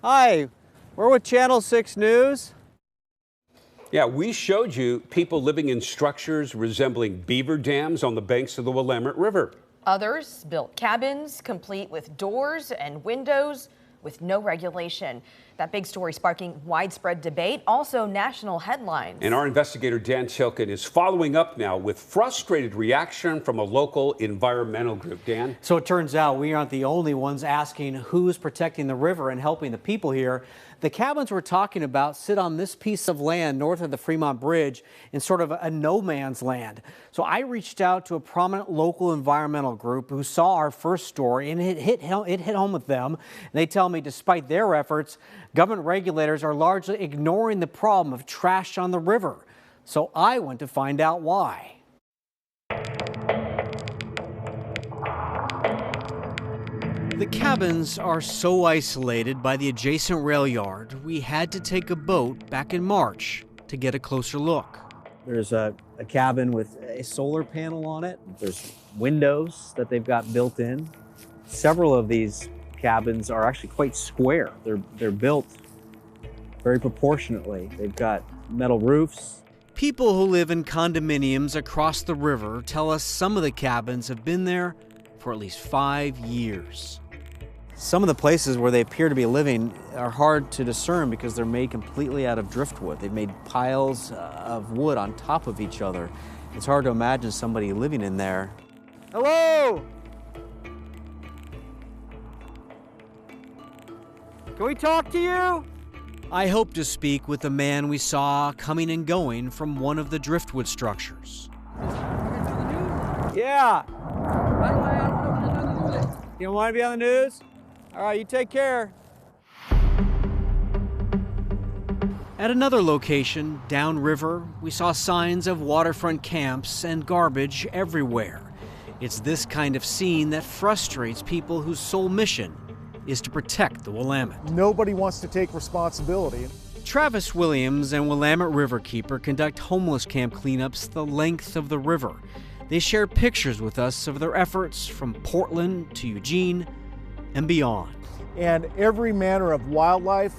Hi, we're with Channel 6 News. Yeah, we showed you people living in structures resembling beaver dams on the banks of the Willamette River. Others built cabins complete with doors and windows with no regulation. That big story sparking widespread debate, also national headlines. And our investigator Dan Chilkin is following up now with frustrated reaction from a local environmental group. Dan? So it turns out we aren't the only ones asking who's protecting the river and helping the people here. The cabins we're talking about sit on this piece of land north of the Fremont Bridge in sort of a no man's land. So I reached out to a prominent local environmental group who saw our first story, and it hit home with them. And they tell me despite their efforts, government regulators are largely ignoring the problem of trash on the river. So I went to find out why. The cabins are so isolated by the adjacent rail yard, we had to take a boat back in March to get a closer look. There's a cabin with a solar panel on it. There's windows that they've got built in. Several of these cabins are actually quite square. They're built very proportionately. They've got metal roofs. People who live in condominiums across the river tell us some of the cabins have been there for at least 5 years. Some of the places where they appear to be living are hard to discern because they're made completely out of driftwood. They've made piles of wood on top of each other. It's hard to imagine somebody living in there. Hello! Can we talk to you? I hope to speak with the man we saw coming and going from one of the driftwood structures. Yeah. You don't want to be on the news? All right, you take care. At another location, downriver, we saw signs of waterfront camps and garbage everywhere. It's this kind of scene that frustrates people whose sole mission is to protect the Willamette. Nobody wants to take responsibility. Travis Williams and Willamette Riverkeeper conduct homeless camp cleanups the length of the river. They share pictures with us of their efforts from Portland to Eugene and beyond. And every manner of wildlife,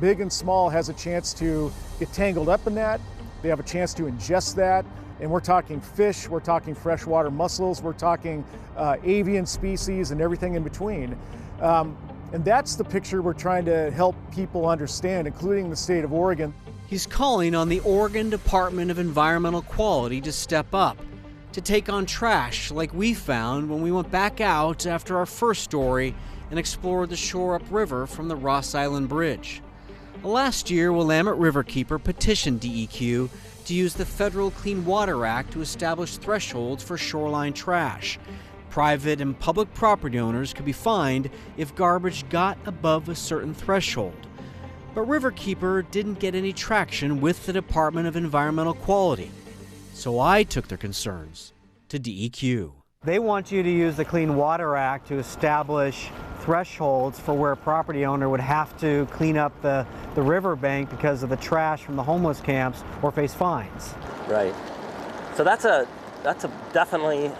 big and small, has a chance to get tangled up in that. They have a chance to ingest that. And we're talking fish, we're talking freshwater mussels, we're talking avian species and everything in between. And that's the picture we're trying to help people understand, including the state of Oregon. He's calling on the Oregon Department of Environmental Quality to step up, to take on trash like we found when we went back out after our first story and explored the shore upriver from the Ross Island Bridge. Last year, Willamette Riverkeeper petitioned DEQ to use the Federal Clean Water Act to establish thresholds for shoreline trash. Private and public property owners could be fined if garbage got above a certain threshold. But Riverkeeper didn't get any traction with the Department of Environmental Quality. So I took their concerns to DEQ. They want you to use the Clean Water Act to establish thresholds for where a property owner would have to clean up the riverbank because of the trash from the homeless camps or face fines. Right. So that's a definitely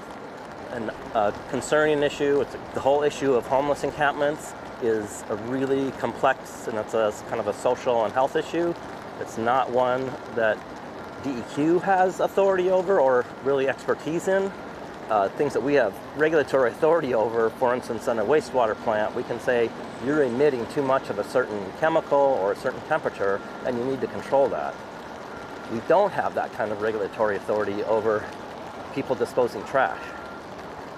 a concerning issue. The whole issue of homeless encampments is a really complex, and it's a kind of a social and health issue. It's not one that DEQ has authority over or really expertise in. Things that we have regulatory authority over, for instance, on a wastewater plant, we can say you're emitting too much of a certain chemical or a certain temperature and you need to control that. We don't have that kind of regulatory authority over people disposing trash.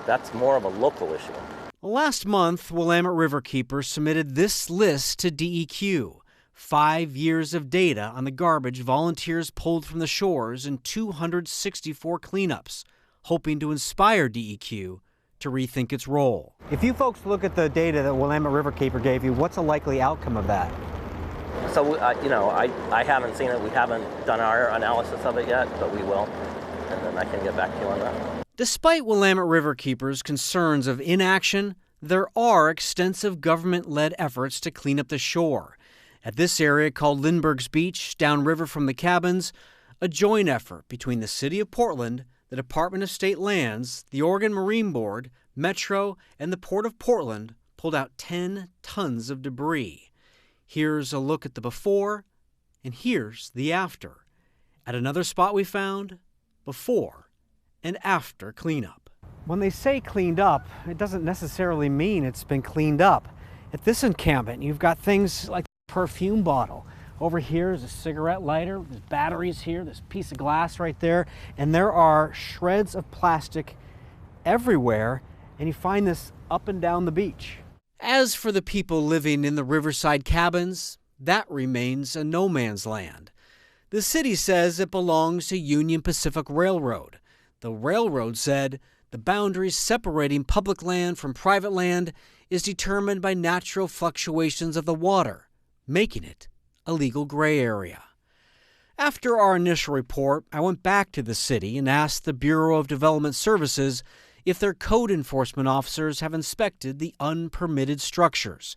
That's more of a local issue. Last month, Willamette Riverkeeper submitted this list to DEQ. 5 years of data on the garbage volunteers pulled from the shores and 264 cleanups, hoping to inspire DEQ to rethink its role. If you folks look at the data that Willamette Riverkeeper gave you, what's a likely outcome of that? So, I haven't seen it. We haven't done our analysis of it yet, but we will. And then I can get back to you on that. Despite Willamette Riverkeeper's concerns of inaction, there are extensive government-led efforts to clean up the shore. At this area called Lindbergh's Beach, downriver from the cabins, a joint effort between the City of Portland, the Department of State Lands, the Oregon Marine Board, Metro, and the Port of Portland pulled out 10 tons of debris. Here's a look at the before, and here's the after. At another spot we found, before and after cleanup. When they say cleaned up, it doesn't necessarily mean it's been cleaned up. At this encampment, you've got things like a perfume bottle. Over here is a cigarette lighter, there's batteries here, this piece of glass right there, and there are shreds of plastic everywhere, and you find this up and down the beach. As for the people living in the riverside cabins, that remains a no man's land. The city says it belongs to Union Pacific Railroad. The railroad said the boundaries separating public land from private land is determined by natural fluctuations of the water, making it a legal gray area. After our initial report, I went back to the city and asked the Bureau of Development Services if their code enforcement officers have inspected the unpermitted structures.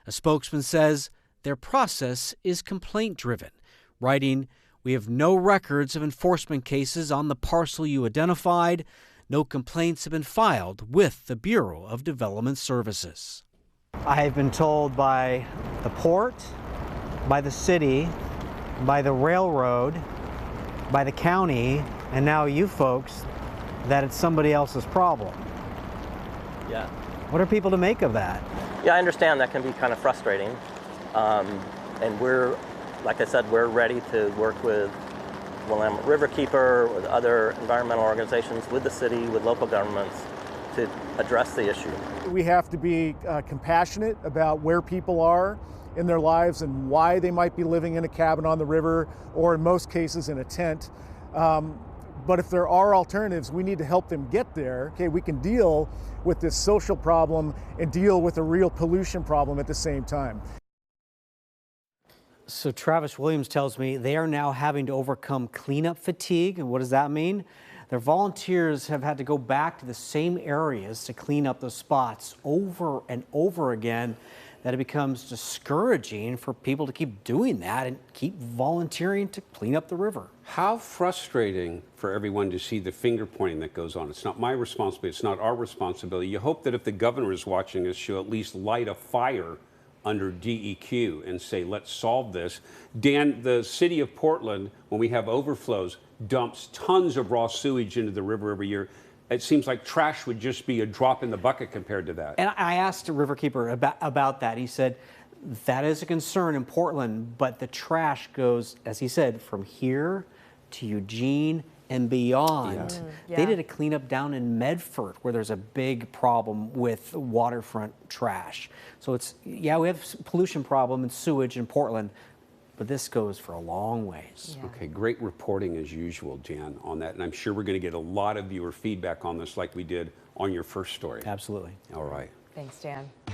A spokesman says their process is complaint-driven, writing, "We have no records of enforcement cases on the parcel you identified. No complaints have been filed with the Bureau of Development Services." I have been told by the port, by the city, by the railroad, by the county, and now you folks, that it's somebody else's problem. Yeah. What are people to make of that? Yeah, I understand that can be kind of frustrating. And we're, like I said, we're ready to work with Willamette Riverkeeper, with other environmental organizations, with the city, with local governments to address the issue. We have to be compassionate about where people are in their lives and why they might be living in a cabin on the river, or in most cases in a tent. But if there are alternatives, we need to help them get there. Okay, we can deal with this social problem and deal with a real pollution problem at the same time. So Travis Williams tells me they are now having to overcome cleanup fatigue. And what does that mean? Their volunteers have had to go back to the same areas to clean up those spots over and over again, that it becomes discouraging for people to keep doing that and keep volunteering to clean up the river. How frustrating for everyone to see the finger pointing that goes on. It's not my responsibility. It's not our responsibility. You hope that if the governor is watching this, she'll at least light a fire under DEQ and say, let's solve this. Dan, the city of Portland, when we have overflows, dumps tons of raw sewage into the river every year. It seems like trash would just be a drop in the bucket compared to that. And I asked Riverkeeper about that. He said that is a concern in Portland, but the trash goes, as he said, from here to Eugene and beyond. Yeah. They did a cleanup down in Medford where there's a big problem with waterfront trash. So it's, yeah, we have a pollution problem and sewage in Portland, but this goes for a long ways. Yeah. Okay, great reporting as usual, Dan, on that. And I'm sure we're going to get a lot of viewer feedback on this like we did on your first story. Absolutely. All right. Thanks, Dan.